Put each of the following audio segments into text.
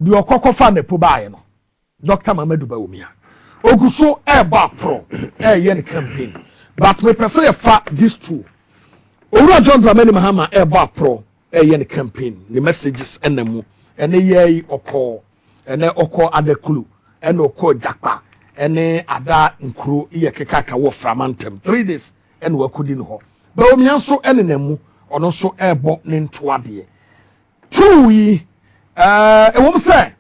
the okokofa ne po bae no Dr. Mamadu Bawumia oguso eba pro yen campaign but me pese fa this true Owura John Dramani Mahama eba pro yen campaign the messages enemu ene ye oko ene oko adekulu ene oko jakpa ene ada nkuru iye kekaka wo framantem 3 days ene wakudi no ho Bawumia so ene nemu ono so ebo ne ntoade true yi ewom say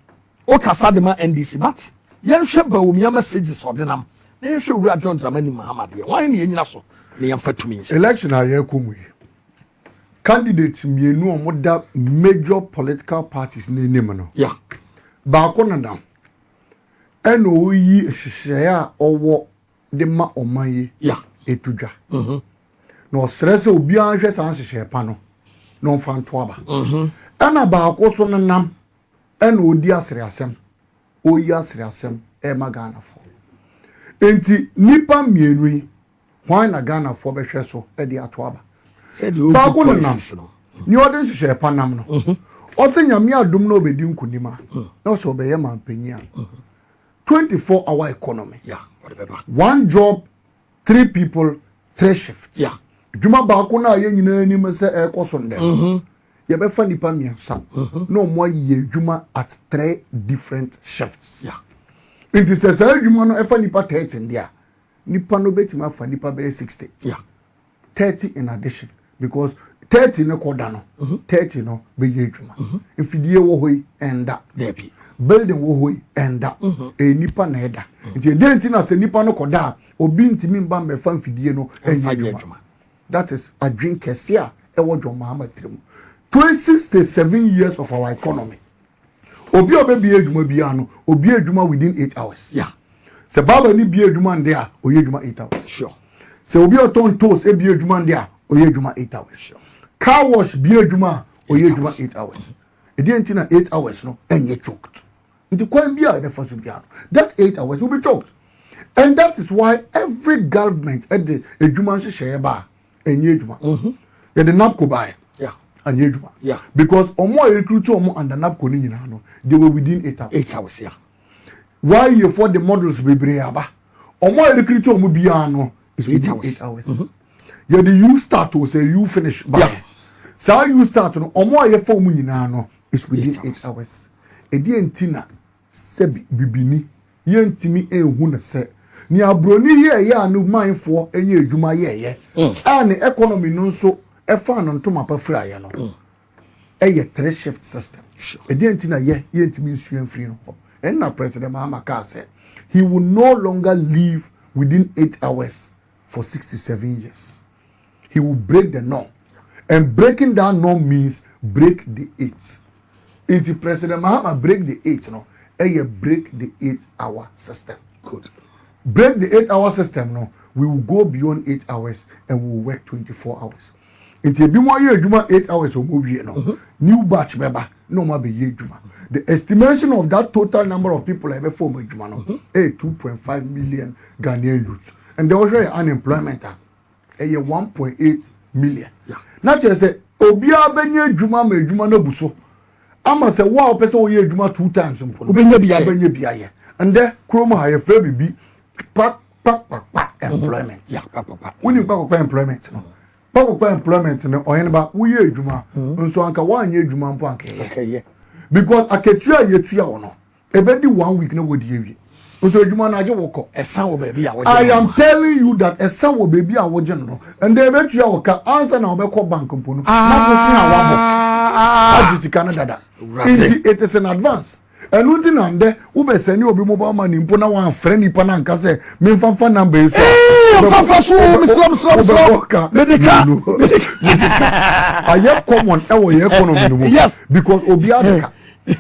o kasa de ma NDC but yen hwe Bawumia messages odinam na yen hwe Owura John Dramani Mahama de wan ne yenyina so ne yen fatumi election aye komu candidate mienu omoda major political parties ne name no yeah ba ko nadam eno oyi hyehyɛ a owo de ma omaye yeah etudwa no stress obi an hwɛ san hyehyɛ pa no no fanto aba ana ba ko so nam eno odi asere asem oyi asere asem e magana fo enti nipa mienu yi hwan na Ghana fo be hwɛ so e de ato aba ba ko nam ni odi hyehyɛ pa nam no o se nyame adom na obedi nkunima na o se obeye mampanyia 24-hour economy. Yeah, whatever. 1 job, 3 people, 3 shifts. Yeah. Juma ba ko na ye nyina ni me se e koso ndem. Ye be fa nipa miensa. No mo ye juma at 3 different shifts. Yeah. It is a juma no e fa nipa 30 ndia. Nipa no betima fa nipa be 60. Yeah. 30 in addition because 30 no koda no. 30 no be ye juma. Ifidie wo hoi enda. Depi. Building wo hoi enda nipa na eda nti denti na se nipa no koda obi ntimi mba mbefa mfidie no enfa. That is a drink kesia e wo John Mahama trimu 267 years of our economy obi obebi adwuma bia no obi adwuma within 8 hours. Yeah, se baba ni bi adwuma nde a oye adwuma 8 hours. Sure. Se obi oton toast e bi adwuma nde a oye adwuma 8 hours. Sure. Car wash bi adwuma oye adwuma 8 hours. Denti na 8 hours no enye choked. That 8 hours will be choked. And that is why every government at the Ejuman Sheba and Yejuma. The Napco buy. Yeah. And Yejuma. Yeah. Because Omo recruit Omo and the Napco Ninano, they were within 8 hours. 8 hours, yeah. Why you for the models be breaba? Omo recruit Omo Biano is within 8 hours. Yeah, the you start to say you finish by. Yeah. So you start to Omo ye for Muninano is within 8 hours. Edi entina sebi bibini yentimi enhu na se ni abroni ye ya anu manfo enye adwuma ye ani economy no nso efa no ntoma pa fira ye no eye 3 shift system edi entina ye yentimi nsu enfiri no and na President Mahama ka say he will no longer live within 8 hours for 67 years. He will break the norm, and breaking that norm means break the 8. If President Mahama break the 8, no, break the 8-hour system. Good. Break the 8-hour system, no, we will go beyond 8 hours and we will work 24 hours. If you be more year, 8 hours or more, no, new batch member, no more be year. The estimation of that total number of people ever form a 2.5 million Ghanaian youth, and there was unemployment, 1.8 million. Yeah. Not just say, Obia benye juma me juma no buso. Ama say wow person we juma 2 times mpo. Benye biaye. And there chroma ha fe bibi pak employment. Yeah, When you pak employment no. Pak employment no oyen ba we juma. Nso anka wan ye juma mpo anka ye. Okay, yeah. Because aketua ye tua wo no. Ebedi 1 week na wodi ye. So juma na je woko. Esa wo baby a wo. I am telling you that esa wo baby a wo je no. And they bet you woka answer na obekọ bank mpo no. Na go sin awabo. Ajiti Canada. It is an advance. And nothing and there ube send you obi mobile money mpo na wan friend nipa na nka say me fa number so. Fa so medical. Aye common e wo ye economy no. Yes. Because obi adaka.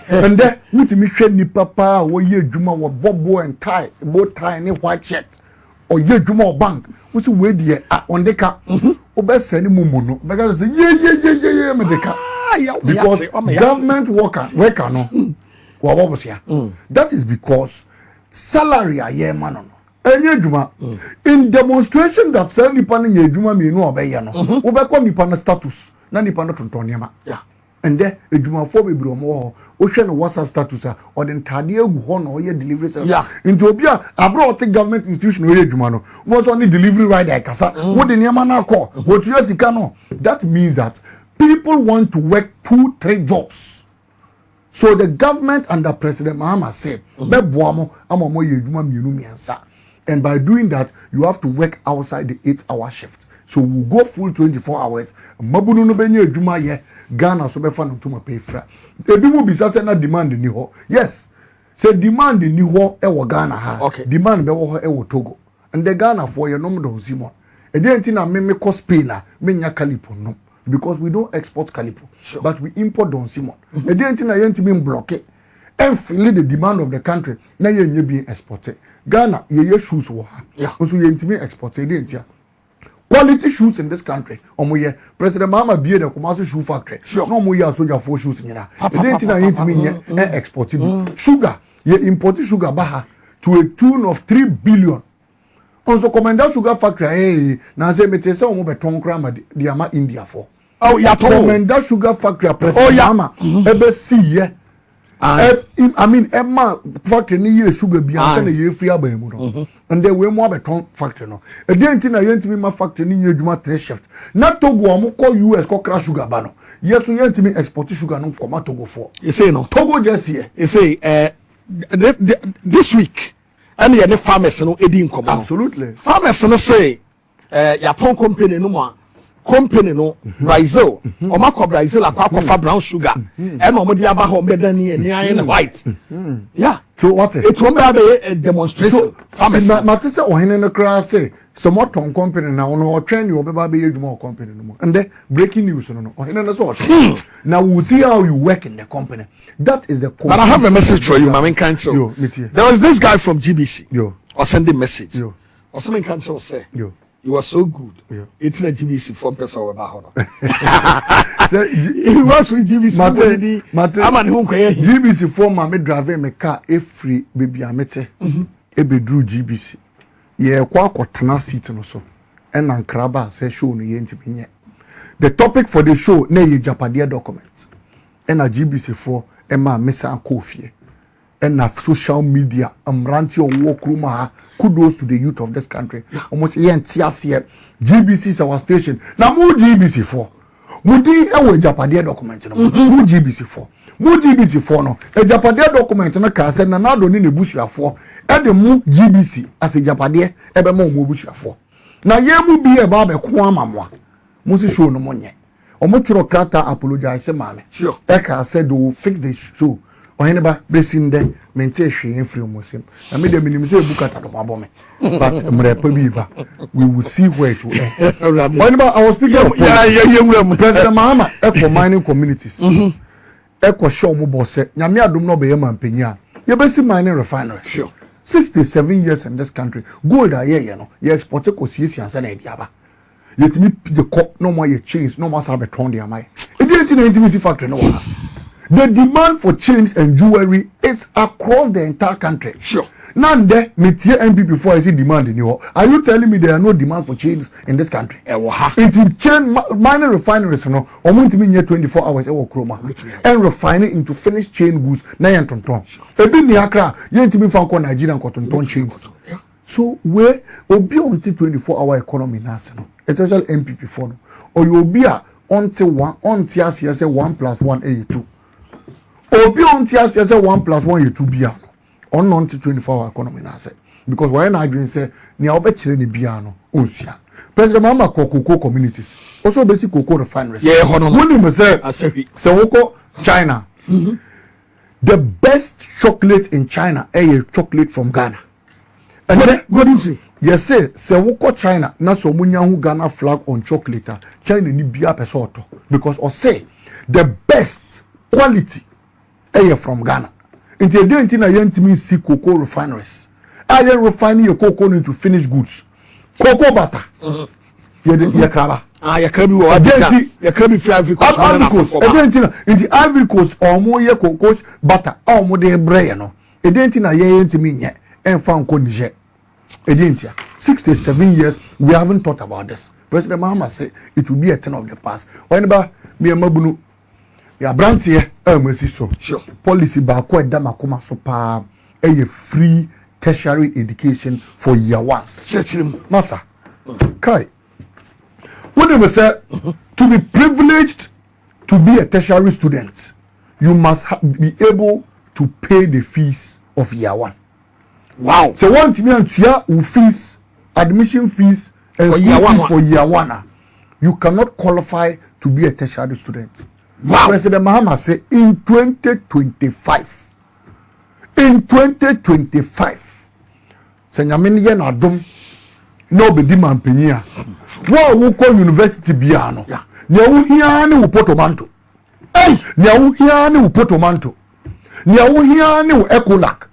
And then wutimi hwe nipa pa wo ye adwuma wo bobo and tie bow tie ni white shirt or ye adwuma bank wuti we die on the car obesani mumu no because ye medical because government worker no that is because salary aye man no enye adwuma in demonstration that sell nipa ni adwuma me no obeye no obekọ nipa na status na nipa no tonton nipa and there edwumafo bebre omo o hwe no WhatsApp status a o de ntade agu ho no ye delivery service into obi a abroad government institution o ye edwuma no was only delivery rider kasa wo de niam na akọ wo tu yasika no. That means that people want to work 2-3 jobs. So the government under President Mahama said beboamo amomo ye edwuma mienu miensa, and by doing that you have to work outside the 8-hour shift. So we go full 24 hours. Mabunu no benye edwuma ye Ghana so be fa no to ma pay fra. Ebi mu bisa say na demand ni ho. Yes. Say demand ni ho e wo Ghana ha. Okay. Demand be wo ho e wo Togo. And the Ghana for ye nom do Simon. E dey ntina me ko Spain na me nya calipo no, because we don't export calipo, sure, but we import Don Simon. E dey ntina ye ntimi block and fill the demand of the country na ye nye bi exported. Ghana ye shoes wo ha. So ye ntimi export e dey ntia. Quality shoes in this country. Omoye President Mahama bie the Kumasi shoe factory. Sure. No moye soldier for shoes nyina. E dey ntina ye ntimi nye export sugar. Ye import sugar baha to a tune of 3 billion. Also commander sugar factory na say me say omo beton kra ma di ama India for. Oh ya to commander sugar factory President Mahama ebe see ye. I mean Emma factory ni ye sugar bi anse na ye free aban mu no. And then we mo beton factory no. E dey nti na ye ntimi ma factory ni ye adwuma 3 shift. Na Togo omo ko US ko kra sugar ba no. Yes we ntimi export sugar no from Togo for. You say no. Togo just here. You say this week and the farmers no edi nkomo. Absolutely. Farmers no say ya ton company no mo company no Brazil o makọ Brazil akọ fa brown sugar and o mo di aba ho be dan ni iron white. Yeah. So what it won't be a demonstration. So farmers ma te say ohene no kra say some ton company na no train you obeba be edwuma company no mo. And the breaking news no ohene no so now we'll see how you work in the company. That is the But I have a message for you, Mamin Council. There was this guy from GBC. Or sending message. Or something Council say. You were so good. It's not GBC from person or about. He was with GBC. I'm at home. GBC form my driver my car every baby amete. Ebe drew GBC. Yeah, kwa tana seat no so. And Ankraba say show no yenti binye. The topic for the show na ye Japadia documents. And a GBC for Emma Mesa Kofie. And a social media ranty or workroom kudos to the youth of this country. Almost here and TRC GBC is our station. Now more GBC for Mudi ewe Japadia document no more GBC for more GBC for no a Japadia document no ka say na na do ni ne busia for e de mu GBC as a Japadia ebe mo busia for na ye mu bi e ba be ko amamwa mo si show no monye omo churo krata apologize mame sure Eka said they will fix the show oheneba besinde mente hwe enfiri mosim na me de minim say bukata do mabome but mrepa biba we will see where it will end. Oheneba I was speaking of President Mahama eco mining communities eco show mo boss nyame adom no be yema mpanya ye besi mining refinery sure 67 years in this country gold aye you know ye export ko siesie ansa na ediaba yetimi the cop no more ye chains no more sabe ton de amai e dey nti na intimacy factory no wa. The demand for chains and jewelry is across the entire country. Sure. Now there metie NPP before I see demand in you. Are you telling me there are no demand for chains in this country? Into chain mining refineries no omuntimi nye 24 hours e wo kroma and refining into finished chain goods na yen tonton. Ebi ni akra yentimi fa ko Nigeria ko tonton chains. So where obi on 24-hour economy na se no especially NPP for no or you obi a until 1 until say 1 + 1 = 2. Obi on tia say 1 + 1 = 2 bia on non 24-hour economy na say because why na agree say nia obekire ne bia no onsua President Mahama cocoa communities also basic cocoa refineries when you say woko China the best chocolate in China is chocolate from Ghana and then yes say woko China na so munya hu Ghana flag on chocolate China ni bia pesoto because or say the best quality from Ghana. Into a day na yentimi see cocoa refineries. I am refining your cocoa into finished goods. Cocoa butter. Ye kraba. Ye krabi wo adita. Ye krabi fi Ivory Coast. Into Ivory Coast or more ye cocoa butter or more de bre no. E dey na ye yentimi nye enfa nko Niger. E dey 67 years we haven't thought about this. President Mahama said it will be a thing of the past. Whenever me mabunu ya brantie amasi so sure policy ba ko eda makoma so pa free tertiary education for year 1 masa kai when they say to be privileged to be a tertiary student you must be able to pay the fees of year 1. Wow. So one to me and fees, admission fees and for year 1 for year 1. You cannot qualify to be a tertiary student. Wow. President Mahama said in 2025. In 2025. Senyamini yen adom no be di mampenia. Wo ko university biano. Yeah. Nya wo hia ne wo potomanto. Nya wo hia ne wo potomanto. Nya wo hia ne wo ecolac.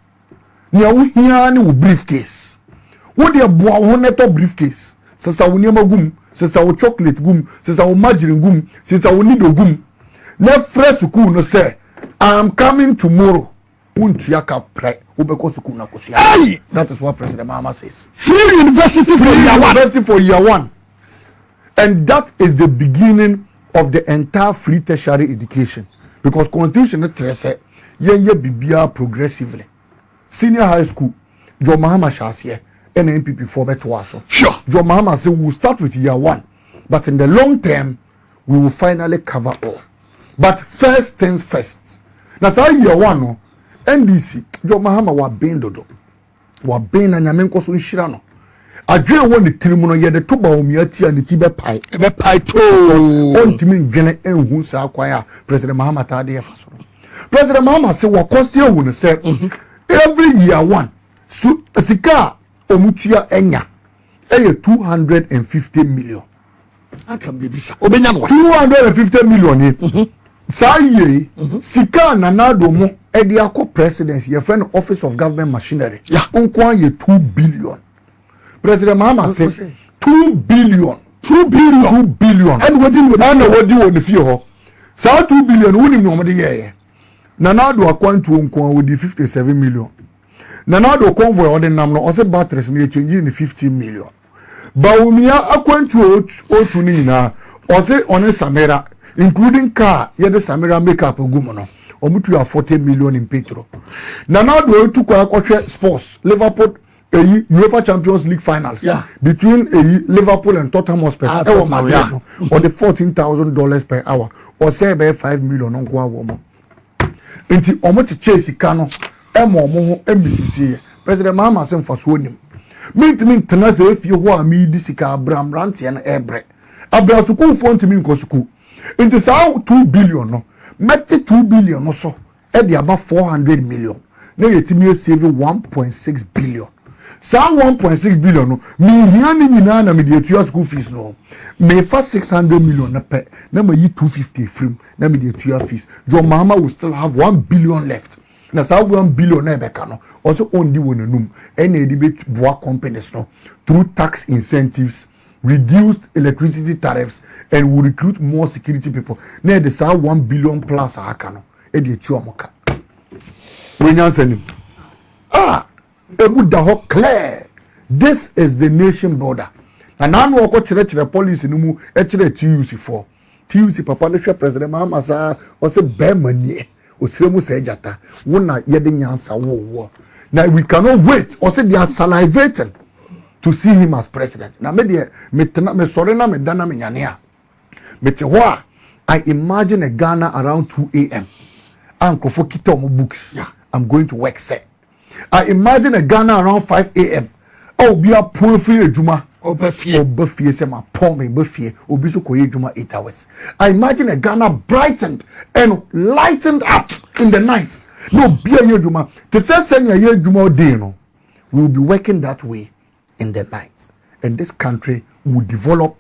Nya wo hia ne wo briefcase. Wo de boa wo neto briefcase. Sasa wo niam gum, sasa wo chocolate gum, sasa wo margarine gum, sasa wo nido gum. Na fresh school no say I am coming tomorrow. Untua ka pre wo be ko school na kosia. That is what President Mahama says. Free university for year 1. University for year 1. And that is the beginning of the entire free tertiary education. Because constitution say yenye bibia progressively. Senior high school, John Mahama Shasie, and NPP for better also. Sure. John Mahama said we will start with year 1, but in the long term, we will finally cover all. But first things first. That's how year 1 no. NDC, John Mahama wa bendodo. Wa ben na nyamenko so nhira no. Adwe won the tribunal ye de to Bawumia ti and ti be pai. Be pai to. Ontimi ndwene enhu sa kwaya President Mahama ta de fa so. President Mahama say wa question won say every year 1 so sika omutua enya eye 250 million. Aka be bisa. Obenya no. 250 million ni. Sa ye sika na nado mo e de akọ presidency ye friend office of government machinery. Yeah. Onkwa ye 2 billion. President Mahama say 2 billion. 2 billion. 2 billion. And what in the fear? Sa 2 billion woni no mo de ye. Nanado akwantu onkwa wodi 57 million. Nanado convoy ordinam no ose batteries no change in 15 million. Bawumia akwantu otu ni na ose one Samira including car ye the Samira makeup ogumo no. Omutu ya 40 million in petrol. Nanado otu kwa akwohwe sports Liverpool UEFA Champions League finals between Liverpool and Tottenham Hotspur. Or the $14,000 per hour or say by 5 million on kwa womo. Inti omo chase kano emo ho embisisi President Mahama sem faso nim mint tena se efie ho a mi disika abram rante na ebre abra to ko fo ntimi nkosuku inti sa 2 billion no mette 2 billion no so e de aba 400 million na yetimi save 1.6 billion sa 1.6 billion no mi hia ni nyina na me de atua school fees no me fa 600 million na pe na ma yi 250 from na me de atua fees John Mahama will still have 1 billion left na sa 1 billion na beka no also ondi wonanum and e debate boa companies no through tax incentives reduced electricity tariffs and will recruit more security people na de sa 1 billion plus aka no e de atua moka we nyansanim clear. This is the nation border. And I know what the police in Umu TUC for. TUC Papa Lecture President Mahama sa or say bear money or Sremu Sejata. Wona yedin answer war. Now we cannot wait or say they are salivating to see him as president. Now me sorry na me dana me nyania. Metehwa I imagine a Ghana around 2 a.m. Uncle for Kitomo books. Yeah. I'm going to work set. I imagine a Ghana around 5 a.m. Oh, be a poor free Juma. Oh, Buffy, say my poor me Buffy, or be so Juma 8 hours. I imagine a Ghana brightened and lightened up in the night. No, be a Juma. To send a year Juma day, no. We will be working that way in the night. And this country will develop,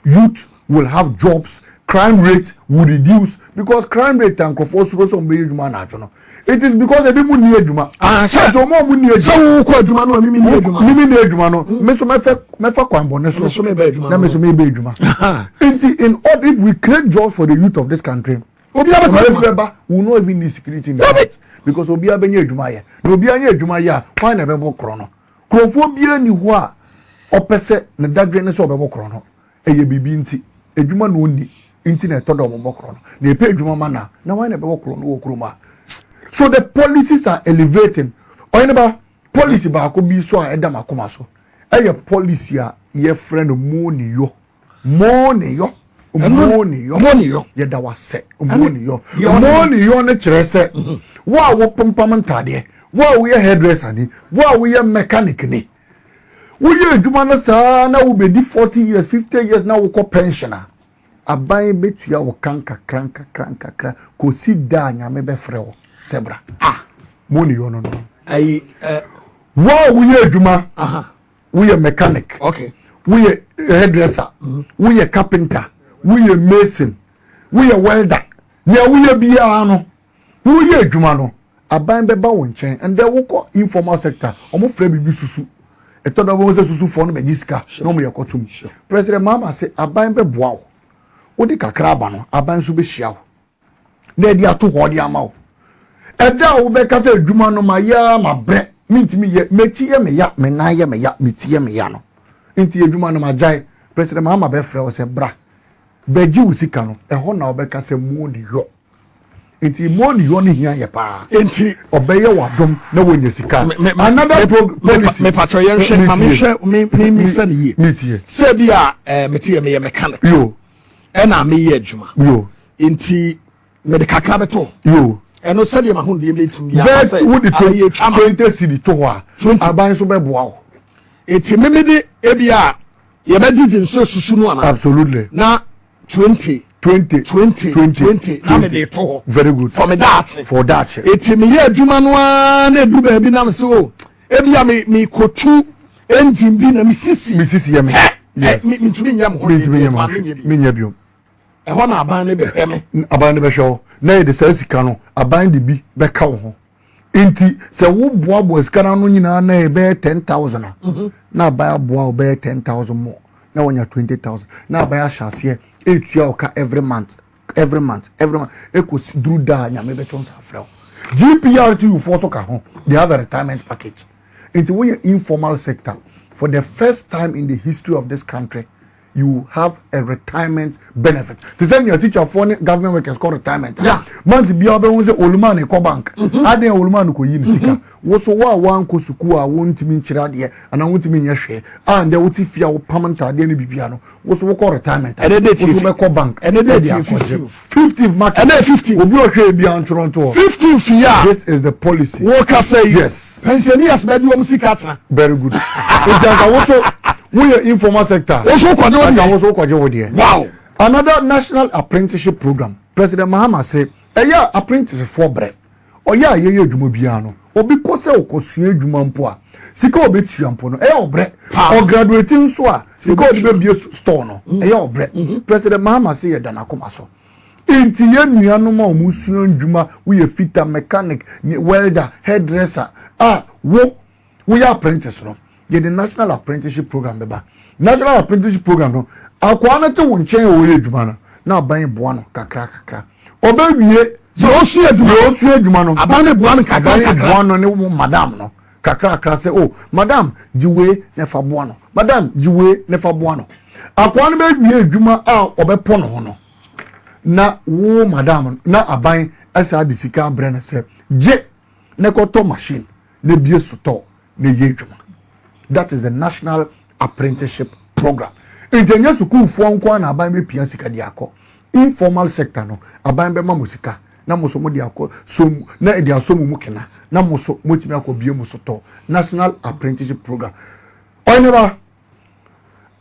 youth will have jobs, crime rate will reduce because crime rate and Juma. It is because they didn't need Juma. So more need so Juma no Mimi need Juma no. Me so me fa kwan bonne so. Na me so me be Juma. In all if we create jobs for the youth of this country, obi abeba will not even need security in it because obi abenye Juma ya. Na obi anya Juma ya, why na bebo kro no. Krofo bia ni ho a opese na dagre ne so bebo kro no. Eye bibi nti. Ejuma no ni. internet to do mo bokro na e pay adwuma ma na why na be bokro no wokro ma. So the policies are elevating. Oyinba policy ba ko bi so a edam akoma so. Eye policy a ye friend money yo. Money yo. Ye da wase. Money yo. Money yo ne kire se. Wa wo pampam ntade. Wa wo ye hairdresser ni. Wa wo ye mechanic ni. Wo ye adwuma na sa na wo be di 40 years, 50 years na wo ko pensioner. Aban betua wo kanka kranka ko si da nyame be frɛ wo. Sebra. Money yo no. Ai Wa wo ye adwuma. We a mechanic. Okay. We a hairdresser. We a carpenter. We a mason. We a welder. Nya we a bia no. We a adwuma no. Aban beba wo nchen and there wo informal sector. Omo frɛ bibi susu. Etodo wo se susu fo no be gisika. No mo yakotum. President Mahama say aban be boa wo. Wo di kakra aba no, aban so be hia wo. Na di ato ho di ama wo. Eda wo be ka say adwuma no ma ya ma bre. Mintimi ye meti ye me ya me na ye me ya meti ye me ya no nti edwuma no majai president Mahama be frɛ wo se bra beji usika no ho na obeka se money yo nti money yo ne hia ye pa nti obeye wadom na wonya sika another policy me patro ye hwe ma me hwe me sane ye metie se bia meti ye me ye mechanic yo na me ye adwuma yo nti me de kakra beto yo eno sade ma hunde be tumi ya say wo de 20 cedi to ho a aban so be boa wo eti memede ebia ye be didi so susu no ana absolutely na 20 na me de to very good for that eti me ye adwuma no na edu ba bi na me so ebia me kotu engine bi na me sisi ye me yes me tumi nyam ho me nya biom e ho na aban ne be hweme aban ne be hwe na de sa sika no aban de bi be ka wo ho enti se wo boa sika no nyina na e be 10,000 na aban boa be 10,000 more na wonya 20,000 na aban ahase etua oka every month e ko dru da nya me be ton sa frɛ GPR to you for so ka ho they have a retirement package enti when you informal sector for the first time in the history of this country you have a retirement benefit. To send your teacher for government workers called retirement. Yeah. Month be able to say Oluman e bank. Ade Oluman ko yi sika. Wo so wa wan ko suku a won timi nkyira de and I want to nya hwe. And they would fia wo permanent ade no bibia no. Wo so wo call retirement. And they wo so be call bank. And they 50 market. And they 50. Obi o hwe bia in Toronto. 50 fia. This is the policy. Wo ka say yes. Pensioners be do sika tra. Very good. It's also we are informal sector. Wow. Another national apprenticeship program. President Mahama say, "Eya apprentice for bread. Oya ye adwuma bia no. Obi ko se okosua adwuma mpo a. Sika obetua mpo no. Eya obre. O graduating so a. Sika obi be store no. Eya obre. President Mahama say ye dana koma so. Inti ye nuanu ma omusua adwuma we ye fitter mechanic, welder, hairdresser. We are apprentice no. Ye the national apprenticeship program beba national apprenticeship program no akwa na te won chen o ye adwuma na aban boa no kakra obawie so osu adwuma no aban boa no kakra boa no ne madam no kakra say oh madam jiwe ne fa boa no madam jiwe ne fa boa no akwa na be wie adwuma a obepo no ho no na wo madam na aban asa de sika bre na say je ne koto machine ne bie soto ne ye adwuma. That is the national apprenticeship program. Engineer school for nko na aban be pia sika di akọ. Informal sector no aban be ma musika na muso mo di akọ so na e di asomu mu kena na muso motimi akọ bie muso to national apprenticeship program. Oneba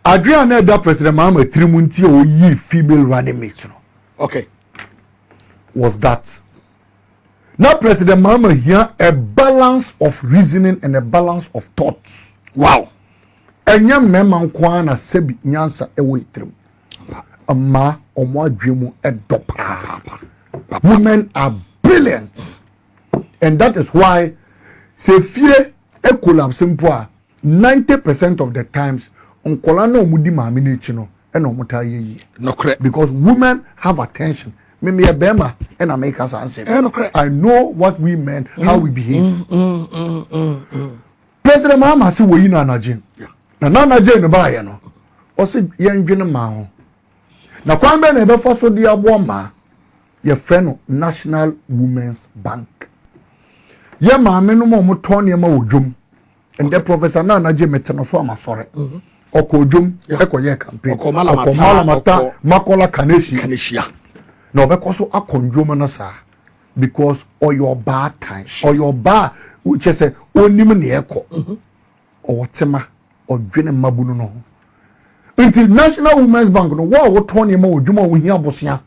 Adrian na da president Mahama trimunti o yi female running mate no. Okay. Was that now President Mahama here a balance of reasoning and a balance of thoughts. Wow. Enya mema nkwa na sebi nyansa ewo itrem. Ama omo adwemu edopa. Women are brilliant. And that is why se fie e collapse mpo 90% of the times onkola na omudi maame na echi no e na omota yeyi. No correct. Because women have attention. Me a bema and I make us answer. I know what we meant, how we behave. President Mahama say we na Najin. Na Najin no ba ye no. O say yen dwene ma ho. na kwan be na ebe fo so de abo ma ye friend National Women's Bank ye maame no mo ton ye ma odwom ende professor na je meteno so amasore okodwom ekoye campaign okomalamata makola kaneshia na obekoso akondwom na sa because or your bad time or your bad which say onim ne eko owotema odwene mabunu no until National Women's Bank no wo ton ye ma odwom wo hia bosia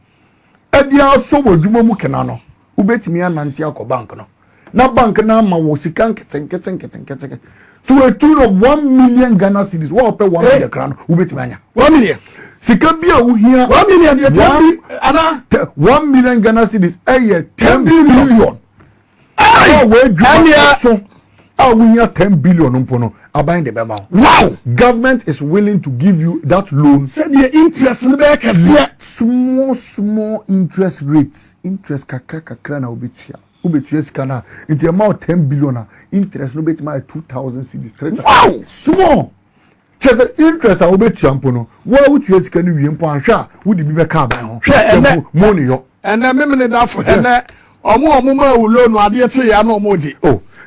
edia so odwom mu kena no ubetimi anante akọ bank no na bank na ma wo sika nketen to a tune of 1 million Ghana cedis. What pay 1 million crown? Ubetimi anya 1 million. Sika bia wo hia 1 million ye 1 million Ghana cedis 10 billion. Ah we dwuma so we hia 10 billion mpo aban de bema. Wow, government is willing to give you that loan. Say the interest no be kase small interest rates. Interest kakra na obetua sika na into amount 10 billion interest no bet my 2000 cedis. Wow, small. Just interest a obetua mpo no wo utua sika no wie mpo anhwa wo di bi be ka ban ho hwe money yo ene memene da fo ene omo ma wulo no ade te ya no omo ji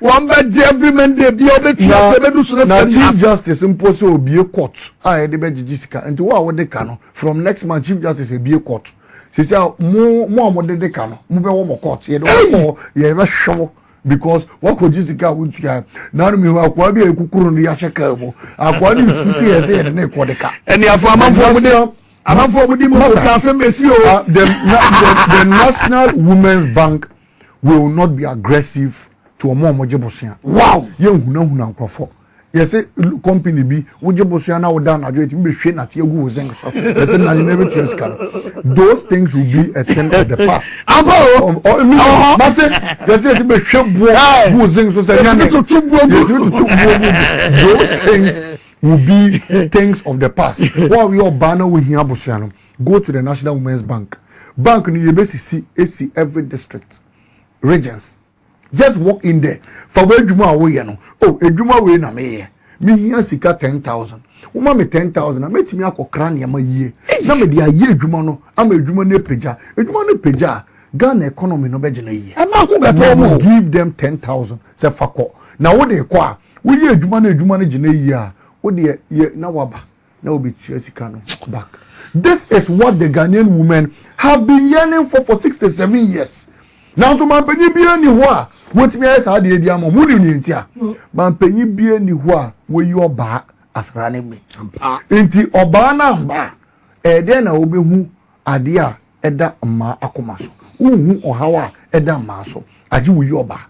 one bed every Monday be obetua se bedu so na chief justice mpo so obie court a e de be gigi sika nti wo a wo de ka no from next month chief justice ebie court se say mo de ka no mo be wo mo court ye do ye be show because what could you sika wo tua na no mi ho akwa bi ekukuru no ya sheka mo akwa ni susi ye se ye de ko de ka eni afo amanfo mu di mo ka se mesi o the National Women's Bank will not be aggressive to omo jebosia. Wow, ye huna nkrofo ye say company bi wo jebosia na wo down ajo etimi be hwe na te egu wo zen so ye say na never to scan. Those things will be a thing of the past. But ye say etimi be hwe wo zen so say those things will be things of the past. What we all banner we here bosia, go to the National Women's Bank ni ye be see every district regions. Just walk in there. For where Juma away no. Oh, a Juma way na me. Me here sika 10,000. Uma me 10,000. I met me ako krani ama ye. Na me dia ye Juma no. Ama Juma ne peja. Juma ne peja. Ghana economy no beje na ye. Ama ko beto mo give them 10,000. Se fako. Na wo de kwa. Wo ye Juma ne je na ye a. Wo de ye na waba. Na obi tua sika no back. This is what the Ghanaian women have been yearning for 67 years. Now so man penyi bia ni ho a wotimi esa de edi am mu ni ntia man penyi bia ni ho a we yo ba asra ne me enti oba na mba de na obehu ade a eda ma akoma so uhu ohawa eda ma so age we yo ba.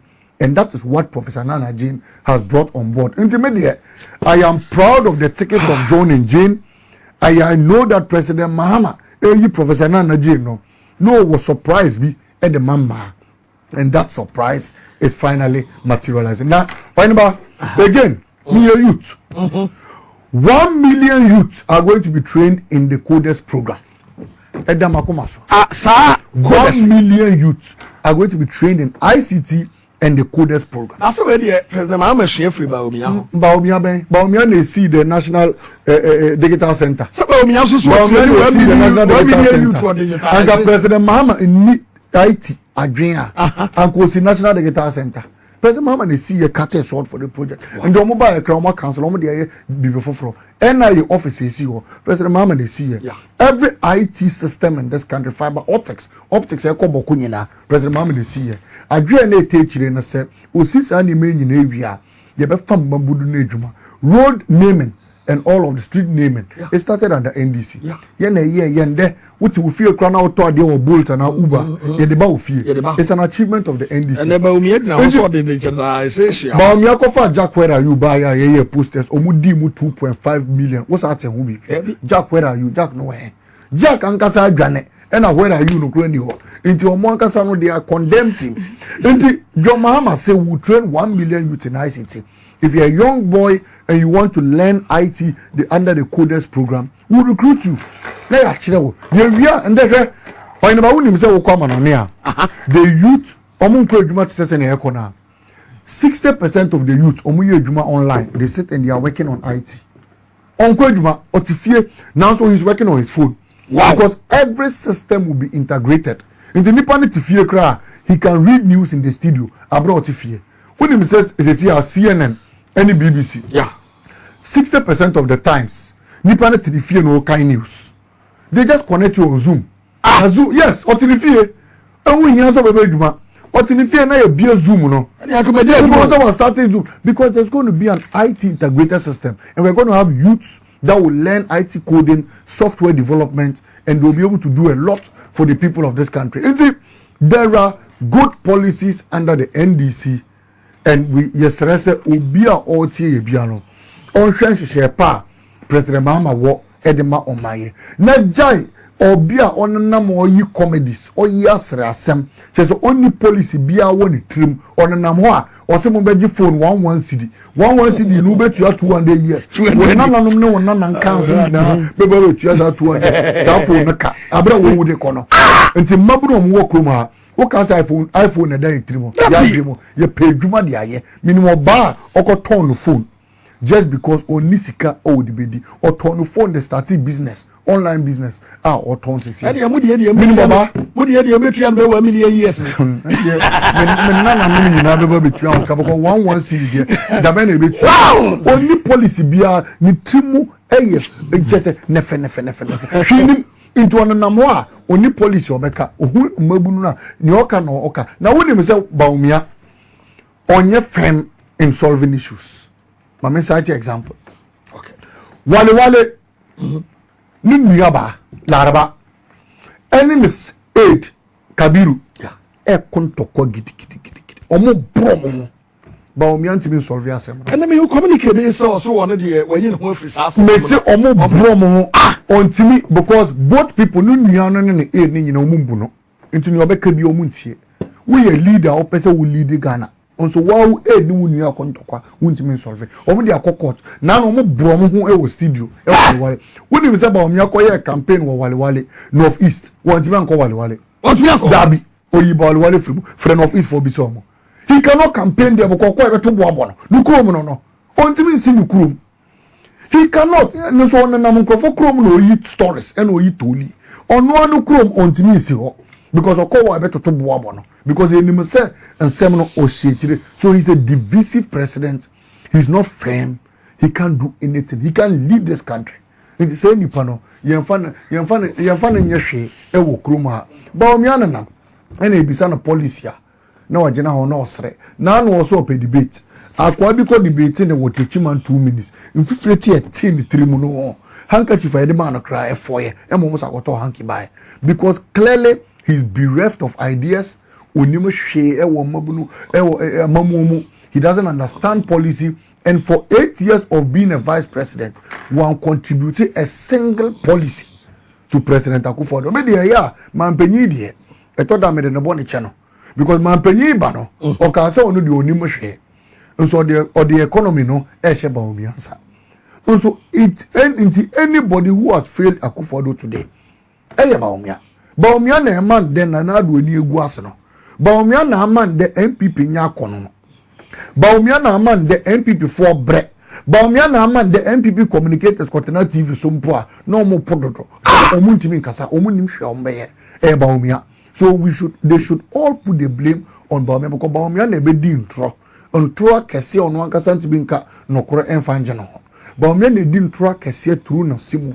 And that is what Professor Nana Jane has brought on board. Enti me de I am proud of the ticket of John and Jane. I know that President Mahama Professor Nana Jane no was surprised me at the mama, and that surprise is finally materializing. Now, again, me a youth. 1 million youths are going to be trained in the coders program. 1 million youths are going to be trained in ICT and the coders program. That's already President Mahama share free Bawumia. Bawumia they see the National Digital Center. So Bawumia so the National Digital Center. And President Mahama in IT Adrian and go see National Digital Center. President Mahama they see a catch a sword for the project. And the mobile crowd council omo dey be before NIA office is here. President Mahama they see every IT system in this country, fiber optics e ko boku nyina. President Mahama they see Adrian na techire na say osisi ani me nyina ewia ye be fam mambudu na adwuma road naming and all of the street naming it started under NDC ye na yende wuti wo fie kra na auto de o Bolt na Uber ye de ba wo fie. It's an achievement of the NDC. And Bawumia na also the digitalization Bawumia ko fa Jack where are you buy ye posters omudi mu 2.5 million what's that ho bi Jack where are you Jack no where Jack ankasa adwane and where are you no kro ni ho into omo ankasa no they are condemned him into John Mahama say we train 1 million youth in ICT. If you're a young boy and you want to learn IT under the coders program, we'll recruit you. Now actually, yeah, and then when about when himself come on here, the youth, 60% of the youth, online, they sit and they are working on IT. Now so he's working on his phone. Wow. Because every system will be integrated. In the Nippon Tifie, he can read news in the studio. Abroad Tifie. When he says, CNN, any BBC. Yeah. 60% of the times, Nippon Tifie no kind news. They just connect you on Zoom. Zoom, yes, or Tifie. And we hear some of it. Or Tifie na be a Zoom, no. And starting Zoom because there's going to be an IT integrated system, and we're going to have youths that will learn IT coding, software development, and they'll be able to do a lot for the people of this country. And see, there are good policies under the NDC, and we say obia oti ebiano. On share pa President Mahama wo edema omaye. Na jai obia on nam oyi comedies or yasre asem. Says only policy bia woni trim on nam ho a ose mo beji phone 11 cedi. 11 cedi no betu ya 200 years. We nananom ne won nanan kanso na bebe betu ya 200. Sa phone no ka. Abra wo wude kono. Nti mabro mo wo krom ha. Wo ka say iPhone na dan trimo. Ya trimo. Ye pay dwuma de aye. Minimum ba okoton no phone. Just because on nisika or the bedi or turn phone the starting business, online business, or turn to see. Minimum baba, would you meet you 1 million years? Nana meaning never between 1 city. The many bit only policy bia ni trimu yes, just nefe. She into an namoa, only policy or beka, who mabuna, nyoka no oka. Now when you say Bawumia on your firm in solving issues. Mama say example. Okay. Wale ni nuyaba laraba. Enemies aid Kabiru. Yeah. E kontoko gidi. Omo bromo. Bawumia ntimi solve asem. Enemy who communicate so one dey when you no free as. Me say omo bromo ontimi because both people no nuya no ne aid ni nyina omo mbu no. Nti ni obeka bi omo ntie. We a leader or person will lead Ghana. So wow ni wunu akontokwa wuntimi solve omo de akokot na no mo bro mo ho e wo studio e wale woni mi se ba omi akoye campaign wo wale north east wuntimi anko wale wuntimi anko dabi oyiba wale from north east for bisomo he cannot campaign there because ko e beto boabo no nukrom no wuntimi nsi nukrom he cannot no so na mo krofo krom no oyi stories and oyi toli ono anu krom wuntimi nsi ho because okowa e beto to boabo no because he say and seminal Oshitire. So he's a divisive president. He's not firm. He can't do anything. He can't lead this country. It is any pano. Yamfana nyeshe ewo kruma. Bawumia na ene bisana policy ya. Na wajena ho no sre. Na no also pe debate. Akwa bi ko debate ne wote chiman 2 minutes. Mfifreti e team 3 mu no. Handkerchief e de man cry e foye. E mo musa koto hanky by. Because clearly he's bereft of ideas. He doesn't understand policy, and for 8 years of being a vice president, one contributed a single policy to President Akufo-Addo. Maybe yeah, man penny there. I thought I made a bonny channel because man penny bano or casa only the only share, and so the economy no Bawumia. And so it into anybody who has failed Akufo-Addo today. Bawumia na man then anadu ni guasano. Bawumia na man the NPP nya kono. Bawumia na man the NPP for bre. Bawumia na man the NPP communicators Kotena TV sompoa no mo pododo. Omuntimi kasa omunim hwe ombeye Bawumia. So they should all put the blame on Bawumia because Bawumia na be di ntro. Ntro kese ono ankasa ntimi nka nokoro enfanje no. Bawumia na di ntro kese through na simu.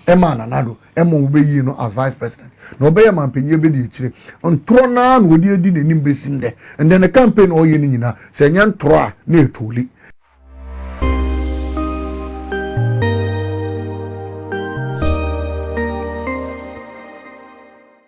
Emma nanado emo be yi no as vice president. No be man penye be di chire ntro na no di edi nenim besim de and then the campaign o ye ni nyina se nya ntro a na etoli